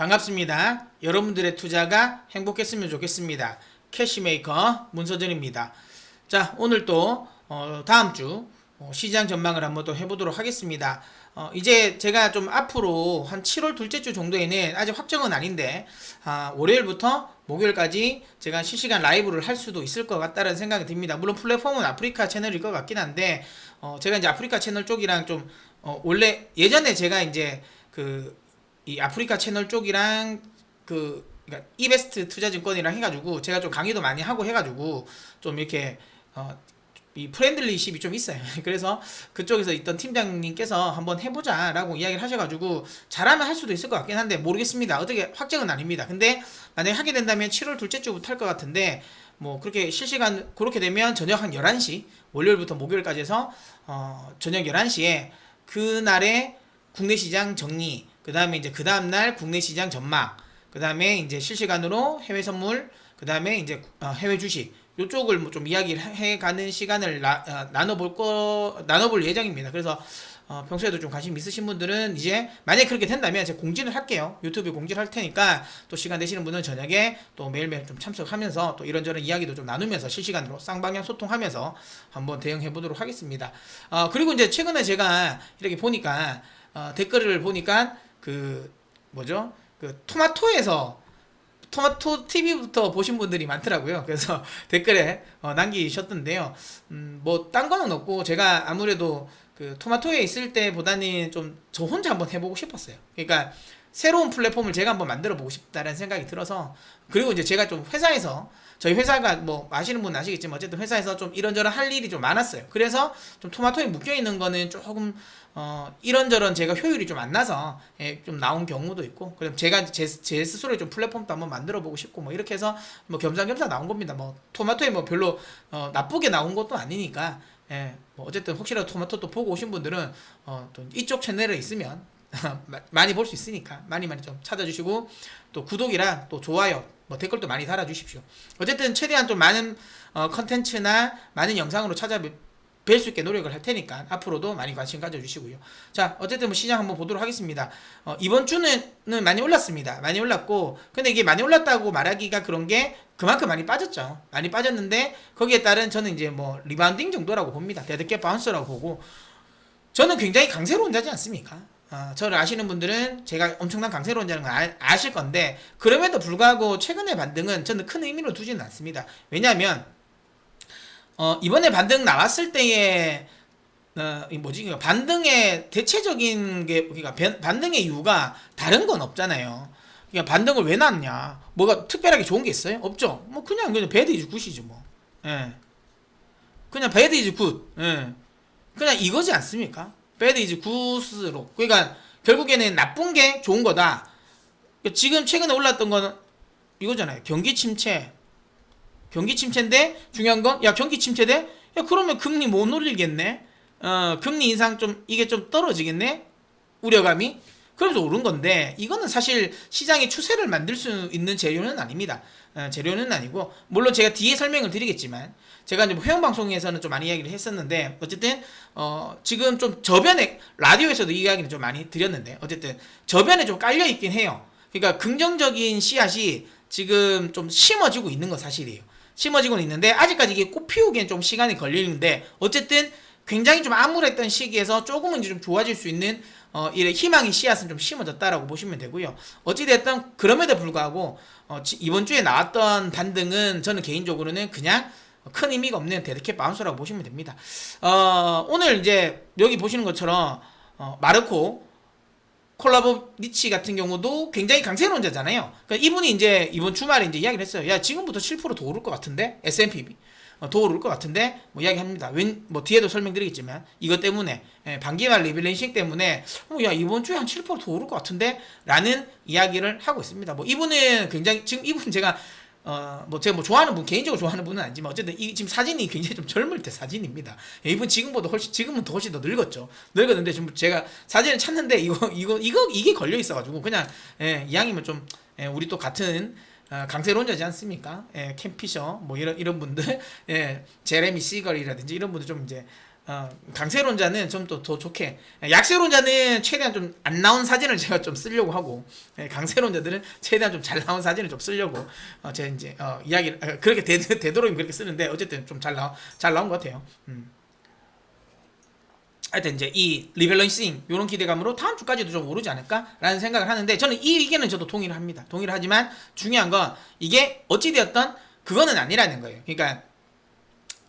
반갑습니다. 여러분들의 투자가 행복했으면 좋겠습니다. 캐시메이커 문서준입니다. 자, 오늘 또 다음 주 시장 전망을 한번 또 해보도록 하겠습니다. 이제 제가 좀 앞으로 한 7월 둘째 주 정도에는 아직 확정은 아닌데 월요일부터 목요일까지 제가 실시간 라이브를 할 수도 있을 것 같다는 생각이 듭니다. 물론 플랫폼은 아프리카 채널일 것 같긴 한데 제가 이제 아프리카 채널 쪽이랑 좀 원래 예전에 제가 이제 이 아프리카 채널 쪽이랑 그러니까 이베스트 투자증권이랑 해가지고 제가 좀 강의도 많이 하고 해가지고 좀 이렇게 이 프렌들리십이 좀 있어요. 그래서 그쪽에서 있던 팀장님께서 한번 해보자라고 이야기를 하셔가지고 잘하면 할 수도 있을 것 같긴 한데 모르겠습니다. 어떻게 확정은 아닙니다. 근데 만약에 하게 된다면 7월 둘째 주부터 할 것 같은데 뭐 그렇게 실시간 그렇게 되면 저녁 한 11시 월요일부터 목요일까지 해서 저녁 11시에 그날의 국내 시장 정리, 그 다음에 이제 그 다음날 국내 시장 전망, 그 다음에 이제 실시간으로 해외 선물, 그 다음에 이제 해외 주식 이쪽을 뭐 좀 이야기를 해가는 시간을 나눠볼 예정입니다. 그래서 평소에도 좀 관심 있으신 분들은 이제 만약에 그렇게 된다면 제가 공지를 할게요. 유튜브에 공지를 할 테니까 또 시간 되시는 분은 저녁에 또 매일매일 좀 참석하면서 또 이런저런 이야기도 좀 나누면서 실시간으로 쌍방향 소통하면서 한번 대응해 보도록 하겠습니다. 그리고 이제 최근에 제가 이렇게 보니까 댓글을 보니까 토마토 TV부터 보신 분들이 많더라고요. 그래서 댓글에 남기셨던데요. 뭐 딴 거는 없고 제가 아무래도 토마토에 있을 때보다는 좀 저 혼자 한번 해보고 싶었어요. 그러니까 새로운 플랫폼을 제가 한번 만들어 보고 싶다는 생각이 들어서, 그리고 이제 제가 좀 회사에서, 저희 회사가 뭐 아시는 분은 아시겠지만 어쨌든 회사에서 좀 이런저런 할 일이 좀 많았어요. 그래서 좀 토마토에 묶여 있는 거는 조금 이런저런 제가 효율이 좀 안 나서 좀 나온 경우도 있고, 그럼 제가 제 스스로의 좀 플랫폼도 한번 만들어 보고 싶고 뭐 이렇게 해서 뭐 겸사겸사 나온 겁니다. 뭐 토마토에 뭐 별로 나쁘게 나온 것도 아니니까. 뭐 어쨌든 혹시라도 토마토 또 보고 오신 분들은 또 이쪽 채널에 있으면 많이 볼 수 있으니까 많이 좀 찾아주시고, 또 구독이랑 또 좋아요, 뭐 댓글도 많이 달아주십시오. 어쨌든 최대한 좀 많은 컨텐츠나 많은 영상으로 찾아뵐 수 있게 노력을 할 테니까 앞으로도 많이 관심 가져주시고요. 자, 어쨌든 뭐 시장 한번 보도록 하겠습니다. 이번 주는 많이 올랐습니다. 많이 올랐고, 근데 이게 많이 올랐다고 말하기가 그런 게 그만큼 많이 빠졌죠. 많이 빠졌는데 거기에 따른 저는 이제 뭐 리바운딩 정도라고 봅니다. 데드캣 바운스라고 보고, 저는 굉장히 강세론자지 않습니까? 저를 아시는 분들은 제가 엄청난 강세론자는 걸 아실 건데, 그럼에도 불구하고 최근의 반등은 저는 큰 의미로 두지는 않습니다. 왜냐하면 이번에 반등 나왔을 때의 반등의 대체적인 게, 그러니까 반등의 이유가 다른 건 없잖아요. 그러니까 반등을 왜 났냐? 뭐가 특별하게 좋은 게 있어요? 없죠. 뭐 그냥 배드 이즈 굿이지 뭐. 예. 그냥 배드 이즈 굿. 예. 그냥 이거지 않습니까? 배드 이즈 굿으로. 그러니까 결국에는 나쁜 게 좋은 거다. 그러니까 지금 최근에 올랐던 거는 이거잖아요. 경기 침체인데 중요한 건, 야, 경기 침체돼? 야, 그러면 금리 못 올리겠네? 금리 인상 이게 좀 떨어지겠네? 우려감이? 그래서 오른 건데, 이거는 사실 시장의 추세를 만들 수 있는 재료는 아닙니다. 재료는 아니고, 물론 제가 뒤에 설명을 드리겠지만, 제가 이제 회원방송에서는 좀 많이 이야기를 했었는데, 어쨌든, 지금 좀 저변에, 라디오에서도 이 이야기는 좀 많이 드렸는데, 어쨌든, 저변에 좀 깔려있긴 해요. 그러니까 긍정적인 씨앗이 지금 좀 심어지고 있는 건 사실이에요. 심어지고는 있는데 아직까지 이게 꽃 피우기엔 좀 시간이 걸리는데, 어쨌든 굉장히 좀 암울했던 시기에서 조금은 이제 좀 좋아질 수 있는 이래 희망의 씨앗은 좀 심어졌다라고 보시면 되고요. 어찌됐든 그럼에도 불구하고 이번 주에 나왔던 반등은 저는 개인적으로는 그냥 큰 의미가 없는 데드캣 바운스라고 보시면 됩니다. 오늘 이제 여기 보시는 것처럼 마르코 콜라보 니치 같은 경우도 굉장히 강세론자잖아요. 그러니까 이분이 이제 이번 주말에 이제 이야기를 했어요. 야, 지금부터 7%더 오를 것 같은데, S&P 더 오를 것 같은데, 뭐 이야기합니다. 뭐 뒤에도 설명드리겠지만 이것 때문에 반기말 리밸런싱 때문에 야, 이번 주에 한 7%더 오를 것 같은데 라는 이야기를 하고 있습니다. 뭐 이분은 굉장히, 지금 이분 제가 제가 뭐 좋아하는 분, 개인적으로 좋아하는 분은 아니지만 어쨌든 지금 사진이 굉장히 좀 젊을 때 사진입니다. 이분 지금은 훨씬 더 늙었죠. 늙었는데 좀 제가 사진을 찾는데 이게 걸려 있어가지고 그냥 이왕이면 좀 우리 또 같은 강세론자지 않습니까? 캠 피셔 뭐 이런 분들, 제레미 시걸이라든지 이런 분들 좀 이제 강세론자는 좀 더 좋게, 약세론자는 최대한 좀 안 나온 사진을 제가 좀 쓰려고 하고, 강세론자들은 최대한 좀 잘 나온 사진을 좀 쓰려고 제가 이제 이야기 그렇게 되도록이면 그렇게 쓰는데 어쨌든 좀 잘 나온 것 같아요. 하여튼 이제 이 리밸런싱 이런 기대감으로 다음 주까지도 좀 오르지 않을까라는 생각을 하는데, 저는 이 의견은 저도 동의를 합니다. 동의를 하지만 중요한 건 이게 어찌되었던 그거는 아니라는 거예요. 그러니까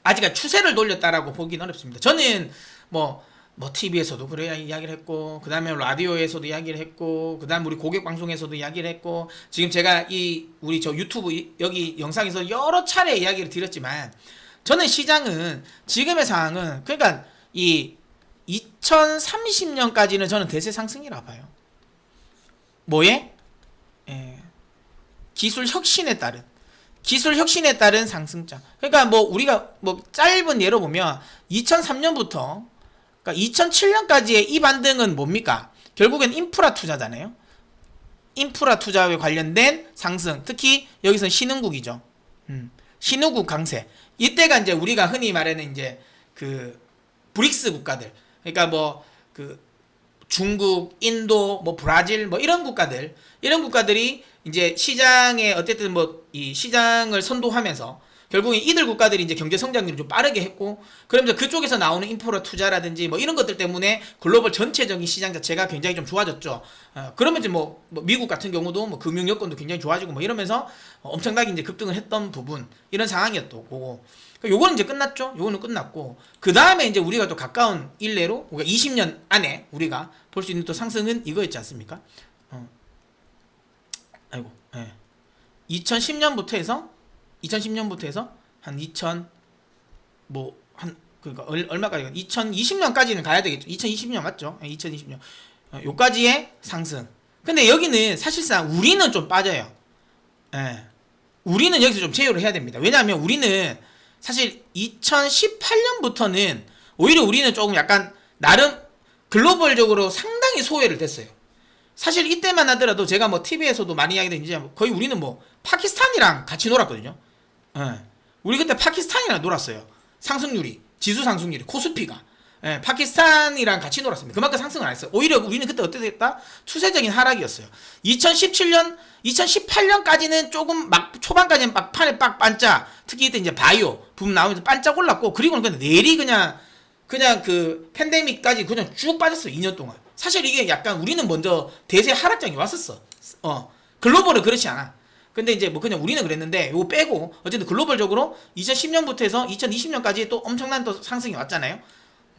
아직 추세를 돌렸다라고 보기는 어렵습니다. 저는 뭐 TV에서도 그래야 이야기를 했고, 그 다음에 라디오에서도 이야기를 했고, 그 다음 우리 고객 방송에서도 이야기를 했고, 지금 제가 우리 저 유튜브 여기 영상에서 여러 차례 이야기를 드렸지만, 저는 시장은 지금의 상황은 그러니까 이 2030년까지는 저는 대세 상승이라고 봐요. 뭐에? 기술 혁신에 따른 상승장. 그러니까 뭐 우리가 뭐 짧은 예로 보면 2003년부터 그러니까 2007년까지의 이 반등은 뭡니까? 결국엔 인프라 투자잖아요. 인프라 투자에 관련된 상승. 특히 여기서 신흥국이죠. 신흥국 강세. 이때가 이제 우리가 흔히 말하는 이제 그 브릭스 국가들. 그러니까 뭐 그 중국, 인도, 뭐 브라질, 뭐 이런 국가들이 이제 시장에 어쨌든 뭐 이 시장을 선도하면서 결국에 이들 국가들이 이제 경제 성장률이 좀 빠르게 했고, 그러면서 그쪽에서 나오는 인프라 투자라든지 뭐 이런 것들 때문에 글로벌 전체적인 시장 자체가 굉장히 좀 좋아졌죠. 그러면 이제 뭐 미국 같은 경우도 뭐 금융 여건도 굉장히 좋아지고 뭐 이러면서 엄청나게 이제 급등을 했던 부분, 이런 상황이었던 거고, 요거는 이제 끝났죠. 요거는 끝났고, 그 다음에 이제 우리가 또 가까운 일례로 우리가 20년 안에 우리가 볼 수 있는 또 상승은 이거였지 않습니까? 2010년부터 해서 한 2000 뭐 한 그러니까 얼마까지 2020년까지는 가야 되겠죠. 2020년 맞죠? 2020년 요까지의 상승. 근데 여기는 사실상 우리는 좀 빠져요. 우리는 여기서 좀 제어를 해야 됩니다. 왜냐하면 우리는 사실 2018년부터는 오히려 우리는 조금 약간 나름 글로벌적으로 상당히 소외를 됐어요. 사실 이때만 하더라도 제가 뭐 TV에서도 많이 이야기했는데 이제 거의 우리는 뭐 파키스탄이랑 같이 놀았거든요. 우리 그때 파키스탄이랑 놀았어요. 상승률이, 지수 상승률이, 코스피가. 파키스탄이랑 같이 놀았습니다. 그만큼 상승을 안 했어요. 오히려 우리는 그때 어떻게 됐다? 추세적인 하락이었어요. 2018년까지는 조금 막 초반까지는 막판에 빡 반짝, 특히 이때 이제 바이오 붐 나오면서 반짝 올랐고, 그리고는 그냥 내리 그냥 그 팬데믹까지 그냥 쭉 빠졌어요. 2년 동안. 사실 이게 약간 우리는 먼저 대세 하락장이 왔었어. 글로벌은 그렇지 않아. 근데 이제 뭐 그냥 우리는 그랬는데 요거 빼고 어쨌든 글로벌적으로 2010년부터 해서 2020년까지 또 엄청난 또 상승이 왔잖아요.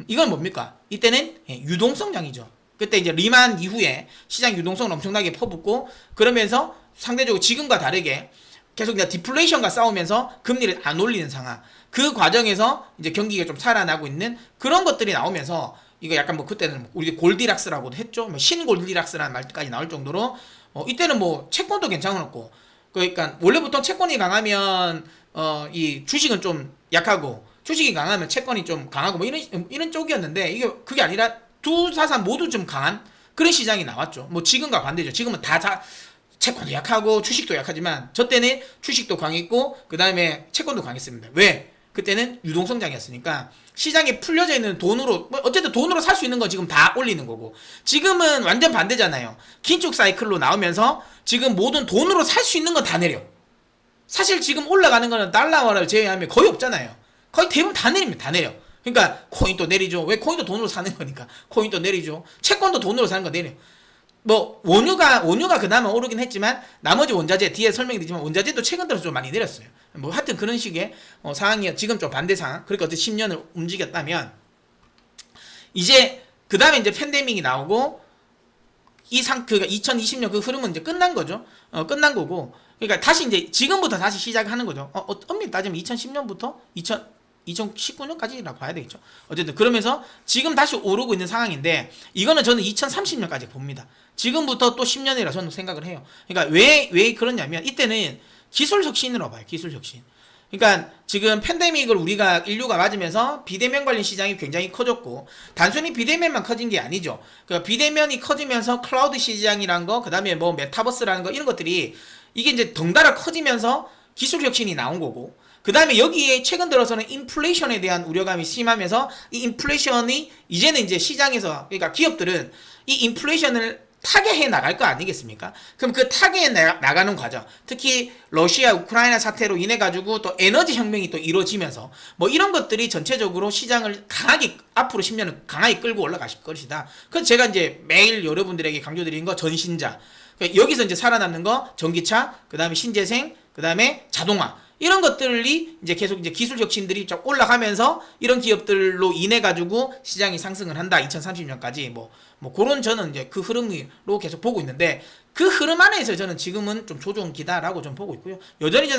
이건 뭡니까? 이때는 유동성장이죠. 그때 이제 리만 이후에 시장 유동성을 엄청나게 퍼붓고, 그러면서 상대적으로 지금과 다르게 계속 이제 디플레이션과 싸우면서 금리를 안 올리는 상황. 그 과정에서 이제 경기가 좀 살아나고 있는 그런 것들이 나오면서, 이거 약간 뭐 그때는 우리 골디락스라고도 했죠. 뭐 신골디락스라는 말까지 나올 정도로 이때는 뭐 채권도 괜찮았고, 그러니까 원래부터 채권이 강하면 이 주식은 좀 약하고, 주식이 강하면 채권이 좀 강하고 뭐 이런 쪽이었는데, 이게 그게 아니라 두 자산 모두 좀 강한 그런 시장이 나왔죠. 뭐 지금과 반대죠. 지금은 다 채권도 약하고 주식도 약하지만, 저 때는 주식도 강했고 그 다음에 채권도 강했습니다. 왜? 그때는 유동성장이었으니까 시장에 풀려져 있는 돈으로, 뭐 어쨌든 돈으로 살 수 있는 건 지금 다 올리는 거고, 지금은 완전 반대잖아요. 긴축 사이클로 나오면서 지금 모든 돈으로 살 수 있는 건 다 내려. 사실 지금 올라가는 거는 달러화를 제외하면 거의 없잖아요. 거의 대부분 다 내립니다. 다 내려. 그러니까 코인도 내리죠. 왜? 코인도 돈으로 사는 거니까. 코인도 내리죠. 채권도 돈으로 사는 거 내려. 뭐 원유가 그나마 오르긴 했지만 나머지 원자재 뒤에 설명이 되지만 원자재도 최근 들어서 좀 많이 내렸어요. 뭐 하여튼 그런 식의 상황이 지금 좀 반대 상황. 그러니까 어쨌든 10년을 움직였다면, 이제 그 다음에 이제 팬데믹이 나오고 그러니까 2020년 그 흐름은 이제 끝난 거죠. 끝난 거고, 그러니까 다시 이제 지금부터 다시 시작하는 거죠. 엄밀히 따지면 2010년부터 2019년까지라고 봐야 되겠죠. 어쨌든 그러면서 지금 다시 오르고 있는 상황인데, 이거는 저는 2030년까지 봅니다. 지금부터 또 10년이라 저는 생각을 해요. 그러니까 왜 그러냐면, 이때는 기술 혁신으로 봐요. 기술 혁신. 그러니까 지금 팬데믹을 인류가 맞으면서 비대면 관련 시장이 굉장히 커졌고, 단순히 비대면만 커진 게 아니죠. 그러니까 비대면이 커지면서 클라우드 시장이란 거, 그 다음에 뭐 메타버스라는 거, 이런 것들이 이게 이제 덩달아 커지면서 기술 혁신이 나온 거고, 그 다음에 여기에 최근 들어서는 인플레이션에 대한 우려감이 심하면서 이 인플레이션이 이제는 이제 시장에서, 그러니까 기업들은 이 인플레이션을 타개해 나갈 거 아니겠습니까? 그럼 그 타개해 나가는 과정, 특히 러시아 우크라이나 사태로 인해 가지고 또 에너지 혁명이 또 이루어지면서 뭐 이런 것들이 전체적으로 시장을 강하게 앞으로 10년은 강하게 끌고 올라갈 것이다. 그래서 제가 이제 매일 여러분들에게 강조드리는 거 전신자, 그러니까 여기서 이제 살아남는 거 전기차, 그 다음에 신재생, 그 다음에 자동화, 이런 것들이 이제 계속 이제 기술 혁신들이 좀 올라가면서 이런 기업들로 인해 가지고 시장이 상승을 한다. 2030년까지 뭐 그런 저는 이제 그 흐름으로 계속 보고 있는데, 그 흐름 안에서 저는 지금은 좀 조정기다라고 좀 보고 있고요. 여전히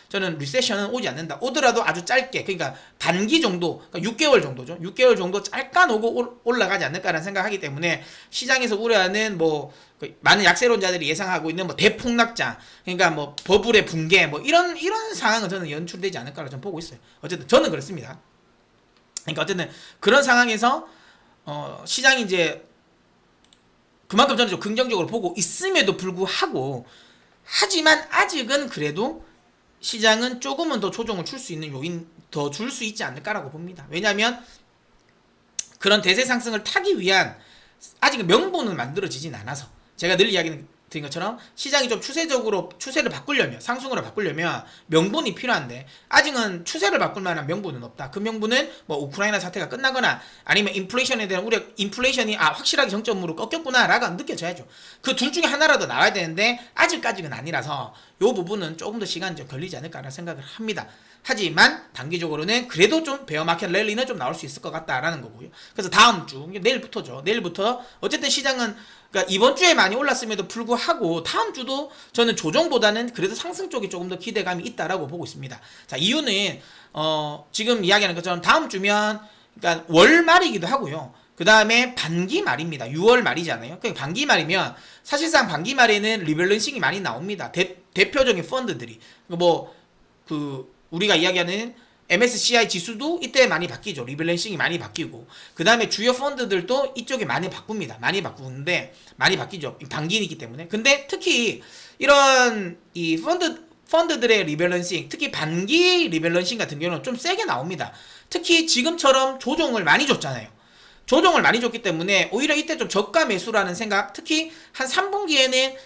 저는 리세션은 오지 않는다. 오더라도 아주 짧게, 그러니까 반기 정도, 그러니까 6개월 정도죠. 6개월 정도 짧게 오고 올라가지 않을까라는 생각하기 때문에 시장에서 우려하는 뭐 많은 약세론자들이 예상하고 있는 뭐 대폭락장, 그러니까 뭐 버블의 붕괴, 뭐 이런 상황은 저는 연출되지 않을까라고 좀 보고 있어요. 어쨌든 저는 그렇습니다. 그러니까 어쨌든 그런 상황에서 시장이 이제 그만큼 저는 좀 긍정적으로 보고 있음에도 불구하고, 하지만 아직은 그래도 시장은 조금은 더 조정을 줄 수 있는 요인 더 줄 수 있지 않을까라고 봅니다. 왜냐하면 그런 대세 상승을 타기 위한 아직 명분은 만들어지진 않아서, 제가 늘 이야기 드린 것처럼 시장이 좀 추세를 바꾸려면, 상승으로 바꾸려면 명분이 필요한데 아직은 추세를 바꿀 만한 명분은 없다. 그 명분은 뭐 우크라이나 사태가 끝나거나 아니면 인플레이션에 대한 우려, 인플레이션이 확실하게 정점으로 꺾였구나 라고 느껴져야죠. 그 둘 중에 하나라도 나와야 되는데 아직까지는 아니라서 이 부분은 조금 더 시간이 좀 걸리지 않을까라는 생각을 합니다. 하지만 단기적으로는 그래도 좀 베어마켓 랠리는 좀 나올 수 있을 것 같다라는 거고요. 그래서 다음 주, 내일부터죠. 내일부터 어쨌든 시장은, 그러니까 이번 주에 많이 올랐음에도 불구하고 다음 주도 저는 조정보다는 그래도 상승 쪽이 조금 더 기대감이 있다라고 보고 있습니다. 자, 이유는 지금 이야기하는 것처럼 다음 주면, 그러니까 월 말이기도 하고요. 그 다음에 반기 말입니다. 6월 말이잖아요. 그러니까 반기 말이면 사실상 반기 말에는 리밸런싱이 많이 나옵니다. 대표적인 펀드들이 우리가 이야기하는 MSCI 지수도 이때 많이 바뀌죠. 리밸런싱이 많이 바뀌고, 그 다음에 주요 펀드들도 이쪽에 많이 바꿉니다. 많이 바꾸는데 많이 바뀌죠. 반기이기 때문에. 근데 특히 이런 이 펀드들의 리밸런싱, 특히 반기 리밸런싱 같은 경우는 좀 세게 나옵니다. 특히 지금처럼 조정을 많이 줬잖아요. 조정을 많이 줬기 때문에 오히려 이때 좀 저가 매수라는 생각, 특히 한 3분기에는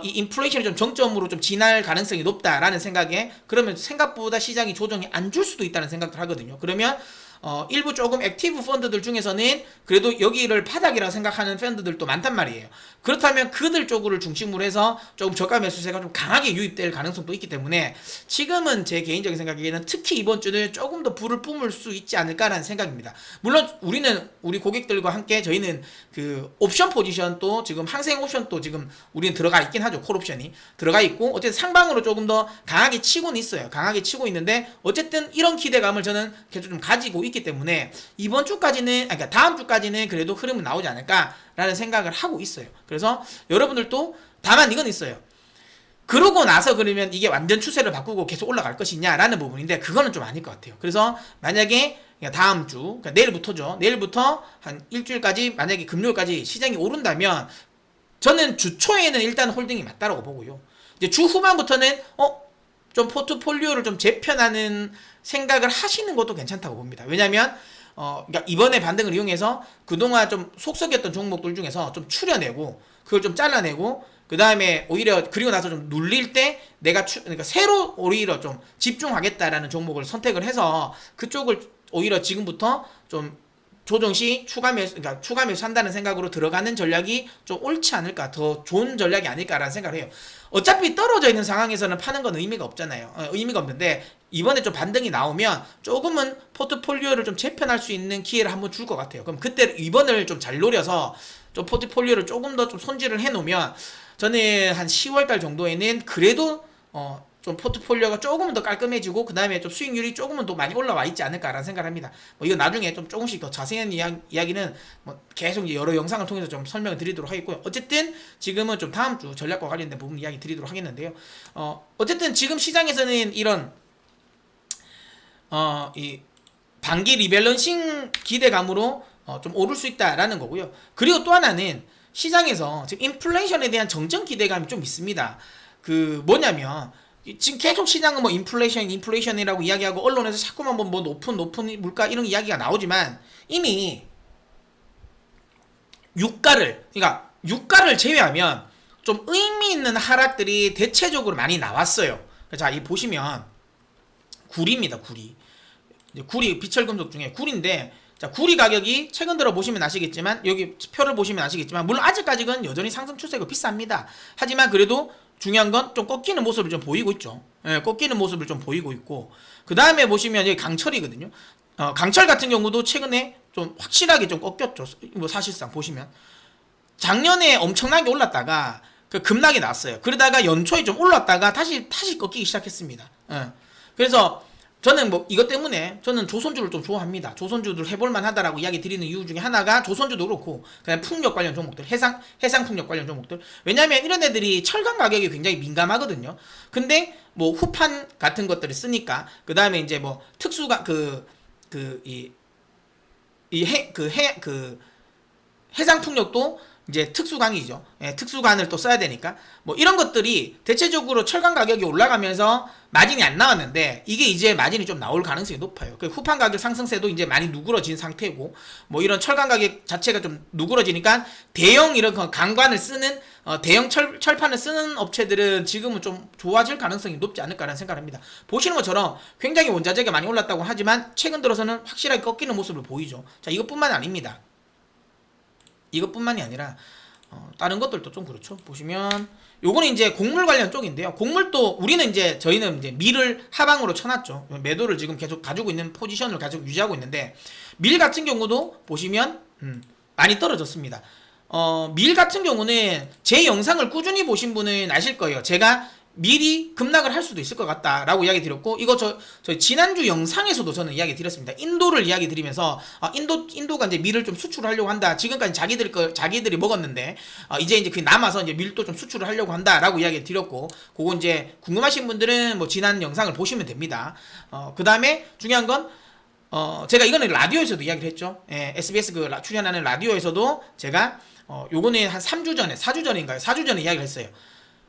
이 인플레이션이 좀 정점으로 좀 지날 가능성이 높다라는 생각에, 그러면 생각보다 시장이 조정이 안 줄 수도 있다는 생각을 하거든요. 그러면 일부 조금 액티브 펀드들 중에서는 그래도 여기를 바닥이라고 생각하는 펀드들도 많단 말이에요. 그렇다면 그들 쪽을 중심으로 해서 조금 저가 매수세가 좀 강하게 유입될 가능성도 있기 때문에 지금은 제 개인적인 생각에는 특히 이번 주는 조금 더 불을 뿜을 수 있지 않을까라는 생각입니다. 물론 우리 고객들과 함께 저희는 그 옵션 포지션도 지금 항생 옵션도 지금 우리는 들어가 있긴 하죠. 콜옵션이 들어가 있고, 어쨌든 상방으로 조금 더 강하게 치고는 있어요. 강하게 치고 있는데 어쨌든 이런 기대감을 저는 계속 좀 가지고 있기 때문에 이번 주까지는, 그러니까 다음 주까지는 그래도 흐름은 나오지 않을까라는 생각을 하고 있어요. 그래서 여러분들도, 다만 이건 있어요. 그러고 나서 그러면 이게 완전 추세를 바꾸고 계속 올라갈 것이냐라는 부분인데 그거는 좀 아닐 것 같아요. 그래서 만약에 다음 주, 그러니까 내일부터죠. 내일부터 한 일주일까지, 만약에 금요일까지 시장이 오른다면 저는 주 초에는 일단 홀딩이 맞다라고 보고요. 이제 주 후반부터는 좀 포트폴리오를 좀 재편하는 생각을 하시는 것도 괜찮다고 봅니다. 왜냐면 그러니까 이번에 반등을 이용해서 그동안 좀 속썩였던 종목들 중에서 좀 추려내고, 그걸 좀 잘라내고, 그 다음에 오히려 그리고 나서 좀 눌릴 때 그러니까 새로 오히려 좀 집중하겠다라는 종목을 선택을 해서 그쪽을 오히려 지금부터 좀 조정시 추가 매수 한다는 생각으로 들어가는 전략이 좀 옳지 않을까, 더 좋은 전략이 아닐까라는 생각을 해요. 어차피 떨어져 있는 상황에서는 파는 건 의미가 없잖아요. 의미가 없는데 이번에 좀 반등이 나오면 조금은 포트폴리오를 좀 재편할 수 있는 기회를 한번 줄 것 같아요. 그럼 그때 이번을 좀 잘 노려서 좀 포트폴리오를 조금 더 좀 손질을 해놓으면 저는 한 10월달 정도에는 그래도 좀 포트폴리오가 조금은 더 깔끔해지고, 그 다음에 좀 수익률이 조금은 더 많이 올라와 있지 않을까라는 생각을 합니다. 이거 나중에 좀 조금씩 더 자세한 이야기는 계속 이제 여러 영상을 통해서 좀 설명을 드리도록 하겠고요. 어쨌든 지금은 좀 다음 주 전략과 관련된 부분 이야기 드리도록 하겠는데요. 어쨌든 지금 시장에서는 이런 이 반기 리밸런싱 기대감으로 좀 오를 수 있다라는 거고요. 그리고 또 하나는 시장에서 지금 인플레이션에 대한 정전 기대감이 좀 있습니다. 그 뭐냐면 지금 계속 시장은 뭐 인플레이션이라고 이야기하고 언론에서 자꾸만 뭐 높은 물가 이런 이야기가 나오지만 이미 유가를 제외하면 좀 의미 있는 하락들이 대체적으로 많이 나왔어요. 자, 이 보시면 구리입니다. 구리 비철금속 중에 구리인데, 자, 구리 가격이 최근 들어 보시면 아시겠지만, 여기 표를 보시면 아시겠지만, 물론 아직까지는 여전히 상승 추세고 비쌉니다. 하지만 그래도 중요한 건 좀 꺾이는 모습을 좀 보이고 있죠. 예, 꺾이는 모습을 좀 보이고 있고, 그 다음에 보시면 여기 강철이거든요. 강철 같은 경우도 최근에 좀 확실하게 좀 꺾였죠. 뭐 사실상 보시면 작년에 엄청나게 올랐다가 그 급락이 났어요. 그러다가 연초에 좀 올랐다가 다시 꺾이기 시작했습니다. 예. 그래서 저는 뭐 이것 때문에 저는 조선주를 좀 좋아합니다. 조선주들 해볼만 하다라고 이야기 드리는 이유 중에 하나가 조선주도 그렇고 그냥 풍력 관련 종목들, 해상 풍력 관련 종목들. 왜냐면 이런 애들이 철강 가격이 굉장히 민감하거든요. 근데 뭐 후판 같은 것들을 쓰니까, 그 다음에 이제 뭐 특수가 해상 풍력도 이제 특수강이죠. 예, 특수관을 또 써야 되니까 뭐 이런 것들이 대체적으로 철강 가격이 올라가면서 마진이 안 나왔는데 이게 이제 마진이 좀 나올 가능성이 높아요. 그 후판 가격 상승세도 이제 많이 누그러진 상태고, 뭐 이런 철강 가격 자체가 좀 누그러지니까 대형 이런 강관을 쓰는 대형 철판을 쓰는 업체들은 지금은 좀 좋아질 가능성이 높지 않을까라는 생각을 합니다. 보시는 것처럼 굉장히 원자재가 많이 올랐다고 하지만 최근 들어서는 확실하게 꺾이는 모습을 보이죠. 자, 이것뿐만 아닙니다. 이것뿐만이 아니라 다른 것들도 좀 그렇죠. 보시면 요거는 이제 곡물 관련 쪽인데요. 곡물도 저희는 이제 밀을 하방으로 쳐놨죠. 매도를 지금 계속 가지고 있는 포지션을 가지고 유지하고 있는데, 밀 같은 경우도 보시면 많이 떨어졌습니다. 밀 같은 경우는 제 영상을 꾸준히 보신 분은 아실 거예요. 제가 미리 급락을 할 수도 있을 것 같다라고 이야기 드렸고, 이거 저희 지난주 영상에서도 저는 이야기 드렸습니다. 인도를 이야기 드리면서 인도가 이제 밀을 좀 수출하려고 한다. 지금까지 자기들이 먹었는데 이제 그 남아서 이제 밀도 좀 수출을 하려고 한다라고 이야기 드렸고, 그거 이제 궁금하신 분들은 뭐 지난 영상을 보시면 됩니다. 그 다음에 중요한 건 제가 이거는 라디오에서도 이야기를 했죠. 예, SBS 출연하는 라디오에서도 제가 요거는 한 3주 전에 4주 전에 이야기를 했어요.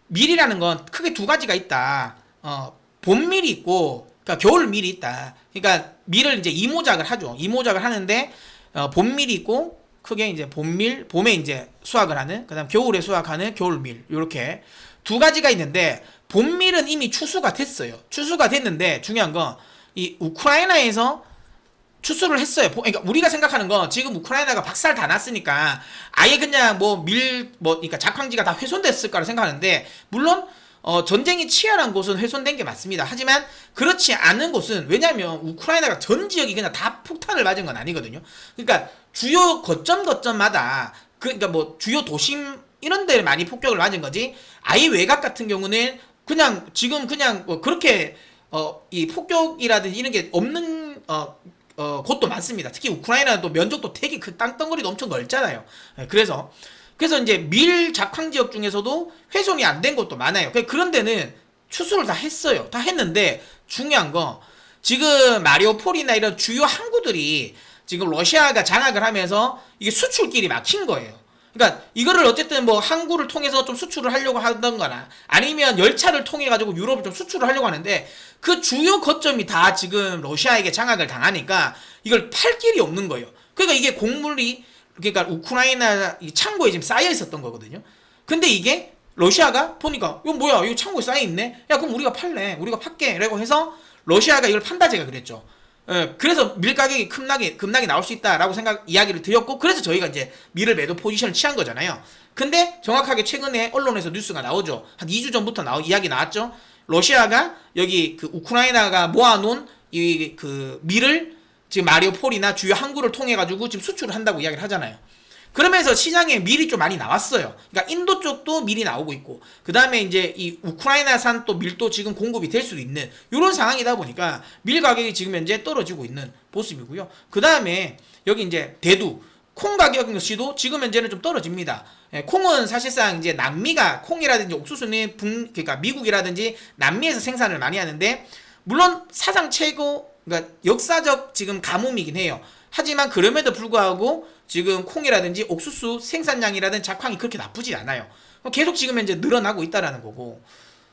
밀이라는 건 크게 두 가지가 있다. 봄밀이 있고, 그러니까 겨울밀이 있다. 그러니까 밀을 이제 이모작을 하죠. 이모작을 하는데 봄밀이 있고, 크게 이제 봄에 이제 수확을 하는, 그다음 겨울에 수확하는 겨울밀, 이렇게 두 가지가 있는데, 봄밀은 이미 추수가 됐어요. 추수가 됐는데 중요한 건 이 우크라이나에서 추수를 했어요. 그러니까 우리가 생각하는 건 지금 우크라이나가 박살 다 났으니까 아예 그냥 그러니까 작황지가 다 훼손됐을 거라 생각하는데, 물론 전쟁이 치열한 곳은 훼손된 게 맞습니다. 하지만 그렇지 않은 곳은, 왜냐면 우크라이나가 전 지역이 그냥 다 폭탄을 맞은 건 아니거든요. 그러니까 주요 거점마다 그러니까 뭐 주요 도심 이런 데 많이 폭격을 맞은 거지, 아예 외곽 같은 경우는 그냥 지금 그냥 그렇게 이 폭격이라든지 이런 게 없는 곳도 많습니다. 특히 우크라이나는 또 면적도 되게 그 땅덩어리도 엄청 넓잖아요. 그래서 이제 밀 작황 지역 중에서도 훼손이 안 된 곳도 많아요. 그런 데는 추수를 다 했어요. 다 했는데 중요한 거, 지금 마리오폴이나 이런 주요 항구들이 지금 러시아가 장악을 하면서 이게 수출길이 막힌 거예요. 그러니까 이거를 어쨌든 뭐 항구를 통해서 좀 수출을 하려고 하던거나 아니면 열차를 통해 가지고 유럽을 좀 수출을 하려고 하는데, 그 주요 거점이 다 지금 러시아에게 장악을 당하니까 이걸 팔 길이 없는 거예요. 그러니까 이게 곡물이, 그러니까 우크라이나 창고에 지금 쌓여 있었던 거거든요. 근데 이게 러시아가 보니까 이거 뭐야, 이거 창고에 쌓여 있네. 야, 그럼 우리가 팔게 라고 해서 러시아가 이걸 판다, 제가 그랬죠. 그래서 밀 가격이 급락이 나올 수 있다라고 이야기를 드렸고, 그래서 저희가 이제 밀을 매도 포지션을 취한 거잖아요. 근데 정확하게 최근에 언론에서 뉴스가 나오죠. 한 2주 전부터 이야기 나왔죠. 러시아가 여기 그 우크라이나가 모아놓은 그 밀을 지금 마리오폴이나 주요 항구를 통해 가지고 지금 수출을 한다고 이야기를 하잖아요. 그러면서 시장에 밀이 좀 많이 나왔어요. 그러니까 인도 쪽도 밀이 나오고 있고, 그 다음에 이제 이 우크라이나산 또 밀도 지금 공급이 될 수도 있는 이런 상황이다 보니까 밀 가격이 지금 현재 떨어지고 있는 모습이고요. 그 다음에 여기 이제 대두 콩 가격 역시도 지금 현재는 좀 떨어집니다. 콩은 사실상 이제 남미가 콩이라든지 옥수수는 그러니까 미국이라든지 남미에서 생산을 많이 하는데, 물론 사상 최고, 그러니까 역사적 지금 가뭄이긴 해요. 하지만 그럼에도 불구하고 지금 콩이라든지 옥수수 생산량이라든지 작황이 그렇게 나쁘지 않아요. 계속 지금 현재 늘어나고 있다라는 거고,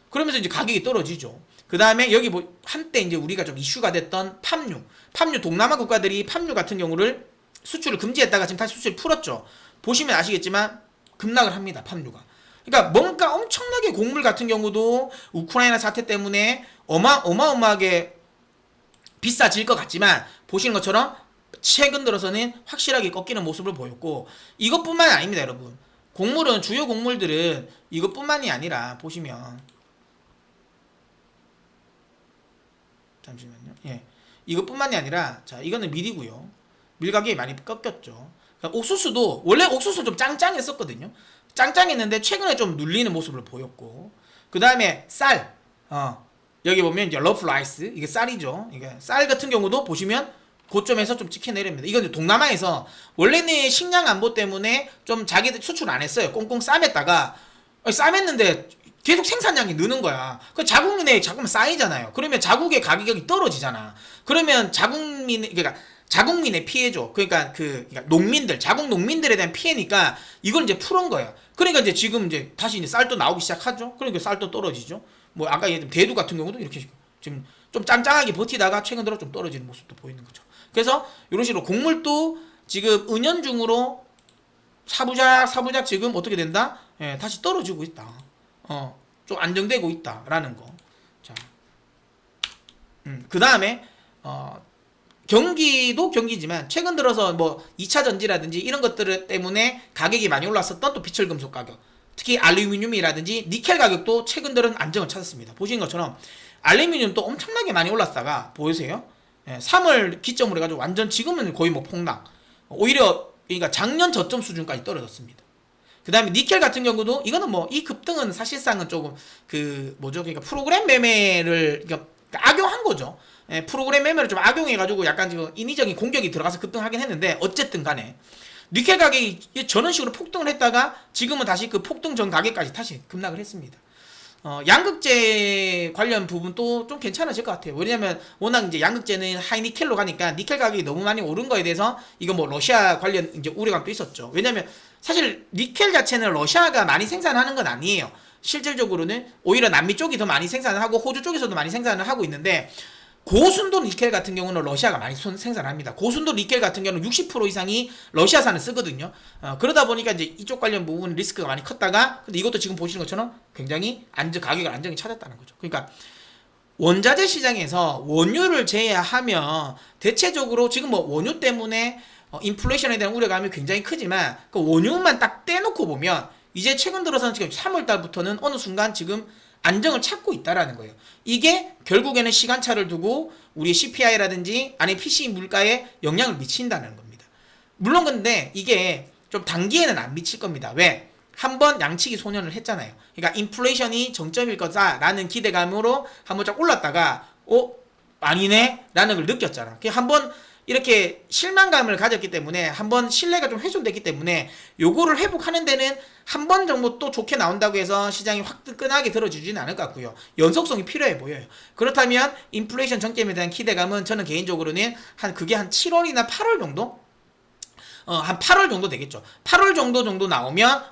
그러면서 이제 가격이 떨어지죠. 그 다음에 여기 뭐 한때 이제 우리가 좀 이슈가 됐던 팜유 동남아 국가들이 팜유 같은 경우를 수출을 금지했다가 지금 다시 수출을 풀었죠. 보시면 아시겠지만 급락을 합니다. 팜유가. 그러니까 뭔가 엄청나게 곡물 같은 경우도 우크라이나 사태 때문에 어마어마하게 비싸질 것 같지만 보시는 것처럼 최근 들어서는 확실하게 꺾이는 모습을 보였고, 이것뿐만 아닙니다, 여러분. 곡물은, 주요 곡물들은 이것뿐만이 아니라 보시면, 잠시만요. 예, 이것뿐만이 아니라, 자, 이거는 밀이고요. 밀 가격이 많이 꺾였죠. 그러니까 옥수수도 원래 옥수수 좀 짱짱했었거든요. 짱짱했는데 최근에 좀 눌리는 모습을 보였고, 그 다음에 쌀, 여기 보면 이제 러프 라이스, 이게 쌀이죠. 이게 쌀 같은 경우도 보시면 고점에서 좀 찍혀 내립니다. 이건 동남아에서 원래는 식량 안보 때문에 좀 자기들 수출 안 했어요. 꽁꽁 싸맸다가 싸맸는데 계속 생산량이 느는 거야. 그 자국민에 자꾸만 쌓이잖아요. 그러면 자국의 가격이 떨어지잖아. 그러면 자국민의 피해죠. 그러니까 농민들, 자국 농민들에 대한 피해니까 이걸 이제 풀은 거야. 그러니까 이제 지금 이제 다시 이제 쌀도 나오기 시작하죠. 그러니까 쌀도 떨어지죠. 뭐 아까 얘기했던 대두 같은 경우도 이렇게 지금 좀 짱짱하게 버티다가 최근 들어 좀 떨어지는 모습도 보이는 거죠. 그래서 이런 식으로 곡물도 지금 은연중으로 사부작 지금 어떻게 된다? 예, 다시 떨어지고 있다. 좀 안정되고 있다라는 거. 자, 그 다음에 경기도 경기지만 최근 들어서 뭐 2차 전지라든지 이런 것들 때문에 가격이 많이 올랐었던 또 비철금속 가격, 특히 알루미늄이라든지 니켈 가격도 최근 들은 안정을 찾았습니다. 보시는 것처럼 알루미늄도 엄청나게 많이 올랐다가 보이세요? 3월 기점으로 해가지고 완전 지금은 거의 뭐 폭락. 오히려 그러니까 작년 저점 수준까지 떨어졌습니다. 그 다음에 니켈 같은 경우도 이거는 뭐 이 급등은 사실상은 조금 그러니까 프로그램 매매를 그러니까 악용한 거죠. 프로그램 매매를 좀 악용해가지고 약간 지금 인위적인 공격이 들어가서 급등하긴 했는데 어쨌든 간에 니켈 가격이 저런 식으로 폭등을 했다가 지금은 다시 그 폭등 전 가격까지 다시 급락을 했습니다. 양극재 관련 부분도 좀 괜찮아질 것 같아요. 왜냐면 워낙 이제 양극재는 하이니켈로 가니까 니켈 가격이 너무 많이 오른 거에 대해서 이거 뭐 러시아 관련 이제 우려감도 있었죠. 왜냐면 사실 니켈 자체는 러시아가 많이 생산하는 건 아니에요. 실질적으로는 오히려 남미 쪽이 더 많이 생산을 하고 호주 쪽에서도 많이 생산을 하고 있는데, 고순도 니켈 같은 경우는 러시아가 많이 생산합니다. 고순도 니켈 같은 경우는 60% 이상이 러시아산을 쓰거든요. 그러다 보니까 이제 이쪽 관련 부분 리스크가 많이 컸다가, 근데 이것도 지금 보시는 것처럼 굉장히 가격을 안정히 찾았다는 거죠. 그러니까 원자재 시장에서 원유를 제외하면 대체적으로 지금 뭐 원유 때문에 인플레이션에 대한 우려감이 굉장히 크지만 그 원유만 딱 떼놓고 보면 이제 최근 들어서는 지금 3월 달부터는 어느 순간 지금 안정을 찾고 있다라는 거예요. 이게 결국에는 시간차를 두고 우리 CPI라든지 안에 PC 물가에 영향을 미친다는 겁니다. 물론 근데 이게 좀 단기에는 안 미칠 겁니다. 왜? 한번 양측이 소년을 했잖아요. 그러니까 인플레이션이 정점일 거다라는 기대감으로 한번 쫙 올랐다가 아니네? 라는 걸 느꼈잖아. 한번 이렇게 실망감을 가졌기 때문에 한번 신뢰가 좀 훼손됐기 때문에 요거를 회복하는 데는 한 번 정도 또 좋게 나온다고 해서 시장이 확 뜨끈하게 들어주지는 않을 것 같고요. 연속성이 필요해 보여요. 그렇다면 인플레이션 정점에 대한 기대감은 저는 개인적으로는 그게 한 7월이나 8월 정도? 한 8월 정도 되겠죠. 8월 정도 나오면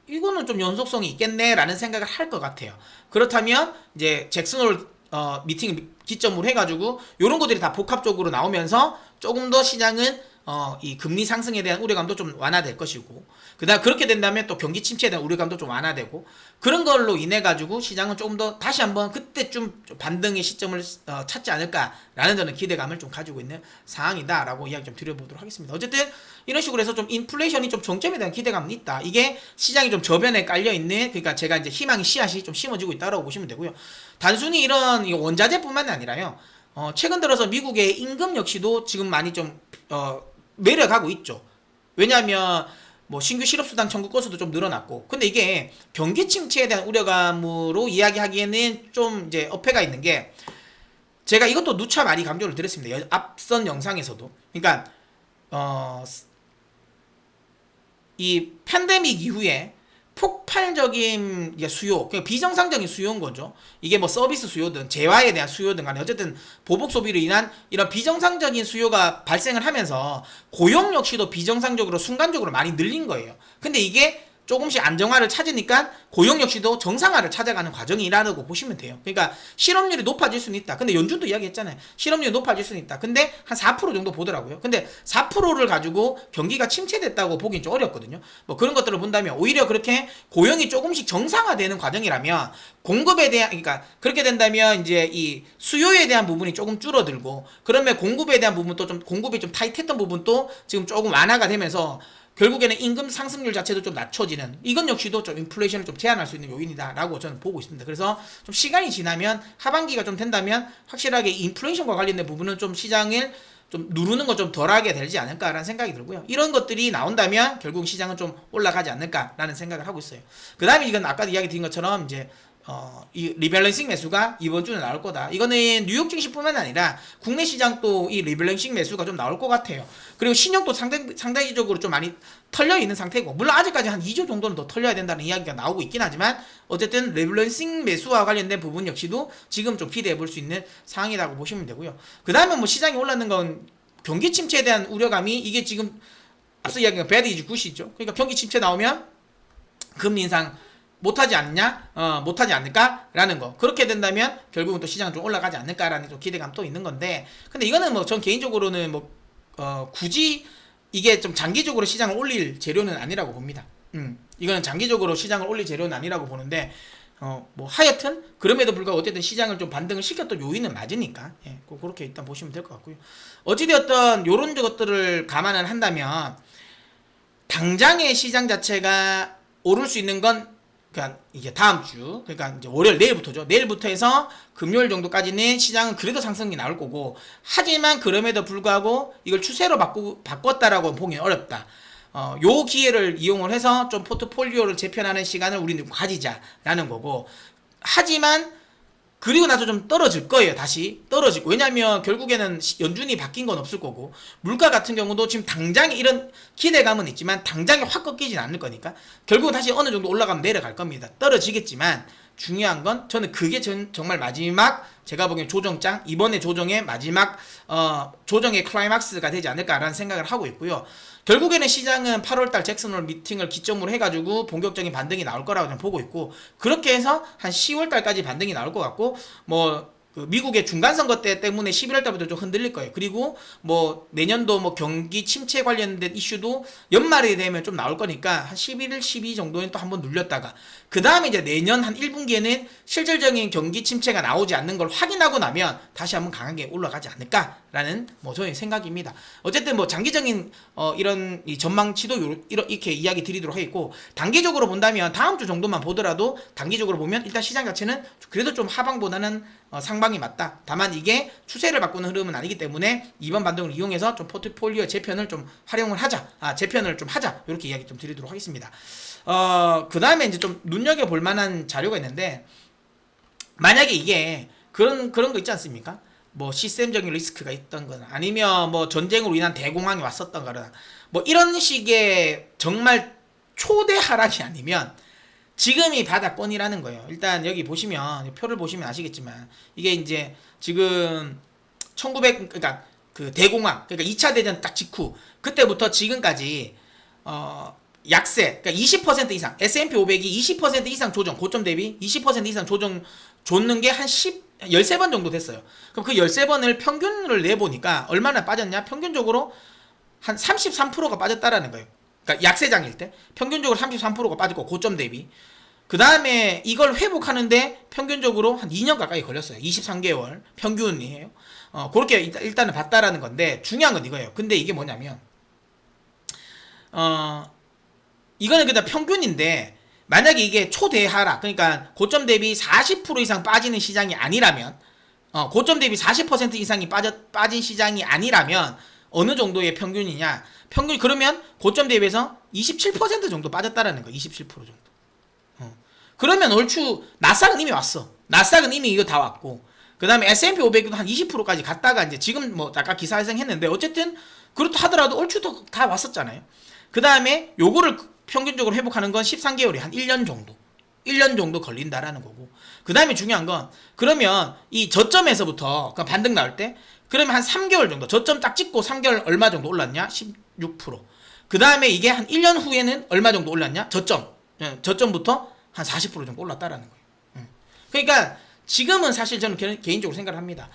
이거는 좀 연속성이 있겠네 라는 생각을 할 것 같아요. 그렇다면 이제 잭슨홀 미팅 기점으로 해가지고 요런 것들이 다 복합적으로 나오면서 조금 더 시장은 이 금리 상승에 대한 우려감도 좀 완화될 것이고, 그다음 그렇게 된다면 또 경기 침체에 대한 우려감도 좀 완화되고, 그런 걸로 인해 가지고 시장은 조금 더 다시 한번 그때쯤 반등의 시점을 찾지 않을까라는 저는 기대감을 좀 가지고 있는 상황이다라고 이야기 좀 드려보도록 하겠습니다. 어쨌든 이런 식으로 해서 좀 인플레이션이 좀 정점에 대한 기대감은 있다. 이게 시장이 좀 저변에 깔려 있는, 그러니까 제가 이제 희망의 씨앗이 좀 심어지고 있다라고 보시면 되고요. 단순히 이런 원자재뿐만 아니라요. 최근 들어서 미국의 임금 역시도 지금 많이 좀 내려가고 있죠. 왜냐하면 뭐 신규 실업수당 청구 건수도 좀 늘어났고, 근데 이게 경기 침체에 대한 우려감으로 이야기하기에는 좀 이제 어폐가 있는 게, 제가 이것도 누차 많이 강조를 드렸습니다. 앞선 영상에서도. 그러니까 이 팬데믹 이후에 폭발적인 수요, 그러니까 비정상적인 수요인 거죠. 이게 뭐 서비스 수요든 재화에 대한 수요든 간에 어쨌든 보복 소비로 인한 이런 비정상적인 수요가 발생을 하면서 고용 역시도 비정상적으로 순간적으로 많이 늘린 거예요. 근데 이게 조금씩 안정화를 찾으니까 고용 역시도 정상화를 찾아가는 과정이라고 보시면 돼요. 그러니까 실업률이 높아질 수는 있다. 근데 연준도 이야기했잖아요. 실업률이 높아질 수는 있다. 근데 한 4% 정도 보더라고요. 근데 4%를 가지고 경기가 침체됐다고 보긴 좀 어렵거든요. 뭐 그런 것들을 본다면 오히려 그렇게 고용이 조금씩 정상화되는 과정이라면 공급에 대한, 그러니까 그렇게 된다면 이제 이 수요에 대한 부분이 조금 줄어들고, 그러면 공급에 대한 부분도 좀, 공급이 좀 타이트했던 부분도 지금 조금 완화가 되면서 결국에는 임금 상승률 자체도 좀 낮춰지는, 이건 역시도 좀 인플레이션을 좀 제한할 수 있는 요인이다라고 저는 보고 있습니다. 그래서 좀 시간이 지나면, 하반기가 좀 된다면 확실하게 인플레이션과 관련된 부분은 좀 시장을 좀 누르는 거 좀 덜하게 되지 않을까라는 생각이 들고요. 이런 것들이 나온다면 결국 시장은 좀 올라가지 않을까라는 생각을 하고 있어요. 그 다음에 이건 아까 이야기 드린 것처럼 이제 이 리밸런싱 매수가 이번 주는 나올 거다. 이거는 뉴욕 증시뿐만 아니라 국내 시장도 이 리밸런싱 매수가 좀 나올 것 같아요. 그리고 신용도 상대적으로 좀 많이 털려 있는 상태고, 물론 아직까지 한 2조 정도는 더 털려야 된다는 이야기가 나오고 있긴 하지만 어쨌든 리밸런싱 매수와 관련된 부분 역시도 지금 좀 기대해 볼 수 있는 상황이라고 보시면 되고요. 그 다음에 뭐 시장이 올랐는 건 경기 침체에 대한 우려감이, 이게 지금 앞서 이야기한 배드 이즈 굿이죠. 그러니까 경기 침체 나오면 금리 인상 못하지 않냐? 못하지 않을까라는 거. 그렇게 된다면 결국은 또 시장은 좀 올라가지 않을까라는 좀 기대감 또 있는 건데, 근데 이거는 뭐 전 개인적으로는 뭐 굳이 이게 좀 장기적으로 시장을 올릴 재료는 아니라고 봅니다. 이거는 장기적으로 시장을 올릴 재료는 아니라고 보는데, 뭐 하여튼 그럼에도 불구하고 어쨌든 시장을 좀 반등을 시켰던 요인은 맞으니까, 예, 그렇게 일단 보시면 될 것 같고요. 어찌되었던 요런 것들을 감안을 한다면 당장의 시장 자체가 오를 수 있는 건, 그러니까 이게 다음 주, 그러니까 이제 월요일, 내일부터죠. 내일부터 해서 금요일 정도까지는 시장은 그래도 상승이 나올 거고, 하지만 그럼에도 불구하고 이걸 추세로 바꿨다라고 보기는 어렵다. 요 기회를 이용을 해서 좀 포트폴리오를 재편하는 시간을 우리는 가지자라는 거고, 하지만 그리고 나서 좀 떨어질 거예요. 다시 떨어지고. 왜냐면 결국에는 연준이 바뀐 건 없을 거고, 물가 같은 경우도 지금 당장에 이런 기대감은 있지만 당장에 확 꺾이진 않을 거니까 결국은 다시 어느 정도 올라가면 내려갈 겁니다. 떨어지겠지만 중요한 건, 저는 그게 정말 마지막, 제가 보기엔 조정장, 이번에 조정의 마지막 조정의 클라이막스가 되지 않을까라는 생각을 하고 있고요. 결국에는 시장은 8월달 잭슨홀 미팅을 기점으로 해가지고 본격적인 반등이 나올 거라고 저는 보고 있고, 그렇게 해서 한 10월달까지 반등이 나올 것 같고, 뭐 그 미국의 중간선거 때 때문에 11월달부터 좀 흔들릴 거예요. 그리고 뭐 내년도 뭐 경기 침체 관련된 이슈도 연말이 되면 좀 나올 거니까 한 11일, 12 정도는 또 한번 눌렸다가, 그 다음에 이제 내년 한 1분기에는 실질적인 경기 침체가 나오지 않는 걸 확인하고 나면 다시 한번 강하게 올라가지 않을까라는 뭐 저의 생각입니다. 어쨌든 뭐 장기적인 이런 이 전망치도 이렇게 이야기 드리도록 하겠고, 단기적으로 본다면 다음 주 정도만 보더라도 단기적으로 보면 일단 시장 자체는 그래도 좀 하방보다는 상방이 맞다. 다만 이게 추세를 바꾸는 흐름은 아니기 때문에 이번 반등을 이용해서 좀 포트폴리오 재편을 좀 활용을 하자. 재편을 좀 하자. 이렇게 이야기 좀 드리도록 하겠습니다. 그 다음에 이제 좀 눈여겨볼 만한 자료가 있는데, 만약에 이게 그런 거 있지 않습니까? 뭐 시스템적인 리스크가 있던 거나, 아니면 뭐 전쟁으로 인한 대공황이 왔었던 거나, 뭐 이런 식의 정말 초대 하락이 아니면 지금이 바닥권이라는 거예요. 일단 여기 보시면, 표를 보시면 아시겠지만, 이게 이제 지금 1900, 그러니까 그 대공황, 그러니까 2차 대전 딱 직후, 그때부터 지금까지 약세, 그러니까 20% 이상, S&P 500이 20% 이상 조정, 고점 대비 20% 이상 조정 줬는 게 한 13번 정도 됐어요. 그럼 그 13번을 평균을 내보니까 얼마나 빠졌냐? 평균적으로 한 33%가 빠졌다라는 거예요. 그러니까 약세장일 때 평균적으로 33%가 빠졌고, 고점 대비. 그 다음에 이걸 회복하는데 평균적으로 한 2년 가까이 걸렸어요. 23개월 평균이에요. 그렇게 일단은 봤다라는 건데, 중요한 건 이거예요. 근데 이게 뭐냐면, 이거는 그냥 평균인데, 만약에 이게 초대하락, 그러니까 고점 대비 40% 이상 빠지는 시장이 아니라면, 고점 대비 40% 이상이 빠진 시장이 아니라면 어느 정도의 평균이냐? 평균, 그러면 고점 대비해서 27% 정도 빠졌다라는 거예요. 27% 정도. 그러면 얼추 나스닥은 이미 왔어. 나스닥은 이미 이거 다 왔고, 그 다음에 S&P 500도 한 20%까지 갔다가 이제 지금 뭐 아까 기사 발생했는데, 어쨌든 그렇다 하더라도 얼추 다 왔었잖아요. 그 다음에 요거를 평균적으로 회복하는 건 13개월이 한 1년 정도. 1년 정도 걸린다라는 거고. 그 다음에 중요한 건, 그러면 이 저점에서부터 그러니까 반등 나올 때, 그러면 한 3개월 정도, 저점 딱 찍고 3개월 얼마 정도 올랐냐? 16%. 그 다음에 이게 한 1년 후에는 얼마 정도 올랐냐? 저점. 저점부터 한 40% 정도 올랐다라는 거예요. 그러니까 지금은 사실 저는 개인적으로 생각을 합니다.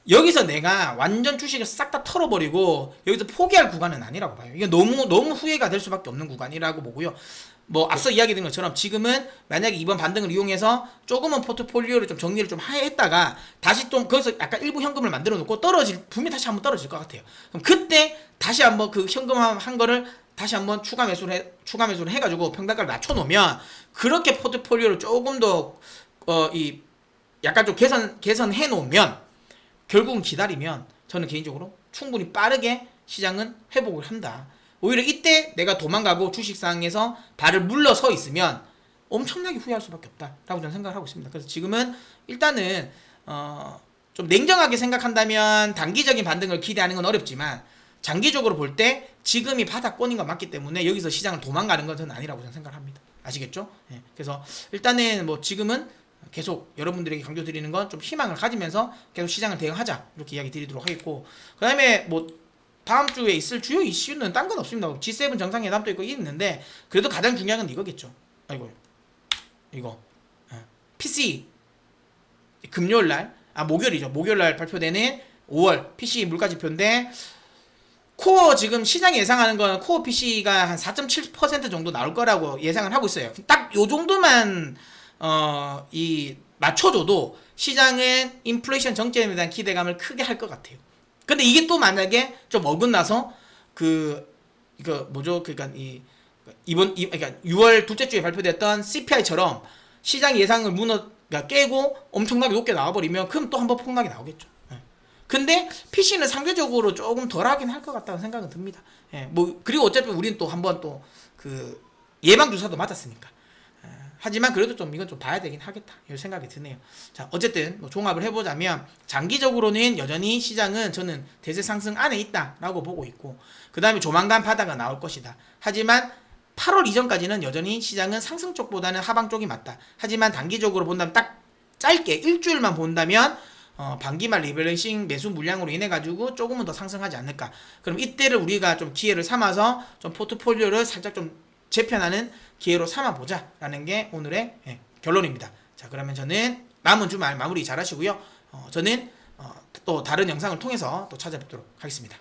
여기서 내가 완전 주식을 싹 다 털어버리고 여기서 포기할 구간은 아니라고 봐요. 이게 너무 후회가 될 수밖에 없는 구간이라고 보고요. 뭐 앞서 이야기드린 것처럼 지금은 만약에 이번 반등을 이용해서 조금은 포트폴리오를 좀 정리를 좀 했다가 다시 또 거기서 약간 일부 현금을 만들어 놓고 분명히 다시 한번 떨어질 것 같아요. 그럼 그때 다시 한번 그 현금 한 거를 다시 한번 추가 매수를 해가지고 평단가를 낮춰 놓으면 그렇게 포트폴리오를 조금 더 약간 좀 개선해 놓으면 결국은 기다리면 저는 개인적으로 충분히 빠르게 시장은 회복을 한다. 오히려 이때 내가 도망가고 주식상에서 발을 물러서 있으면 엄청나게 후회할 수밖에 없다라고 저는 생각을 하고 있습니다. 그래서 지금은 일단은 좀 냉정하게 생각한다면 단기적인 반등을 기대하는 건 어렵지만 장기적으로 볼 때 지금이 바닥권인 건 맞기 때문에 여기서 시장을 도망가는 건 저는 아니라고 저는 생각을 합니다. 아시겠죠? 네. 그래서 일단은 뭐 지금은 계속 여러분들에게 강조드리는 건 좀 희망을 가지면서 계속 시장을 대응하자 이렇게 이야기 드리도록 하겠고, 그 다음에 뭐 다음 주에 있을 주요 이슈는 딴 건 없습니다. G7 정상회담도 있고 있는데 그래도 가장 중요한 건 이거겠죠. 이거 PC 금요일날 목요일날 발표되는 5월 PC 물가지표인데 코어 지금 시장이 예상하는 건 코어 PC가 한 4.7% 정도 나올 거라고 예상을 하고 있어요. 딱 요 정도만 맞춰줘도 시장은 인플레이션 정점에 대한 기대감을 크게 할 것 같아요. 근데 이게 또 만약에 좀 어긋나서 그러니까 6월 둘째 주에 발표됐던 CPI처럼 시장 예상을 그러니까 깨고 엄청나게 높게 나와버리면 그럼 또 한번 폭락이 나오겠죠. 근데 PC는 상대적으로 조금 덜하긴 할 것 같다는 생각은 듭니다. 그리고 어차피 우리는 또 한번 또 그 예방주사도 맞았으니까. 하지만 그래도 좀 이건 좀 봐야 되긴 하겠다 이런 생각이 드네요. 자, 어쨌든 뭐 종합을 해보자면 장기적으로는 여전히 시장은 저는 대세 상승 안에 있다라고 보고 있고, 그 다음에 조만간 바닥가 나올 것이다. 하지만 8월 이전까지는 여전히 시장은 상승 쪽보다는 하방 쪽이 맞다. 하지만 단기적으로 본다면 딱 짧게 일주일만 본다면 반기말 리밸런싱 매수 물량으로 인해 가지고 조금은 더 상승하지 않을까. 그럼 이때를 우리가 좀 기회를 삼아서 좀 포트폴리오를 살짝 좀 재편하는 기회로 삼아보자라는 게 오늘의 결론입니다. 자, 그러면 저는 남은 주말 마무리 잘 하시고요. 저는 또 다른 영상을 통해서 또 찾아뵙도록 하겠습니다.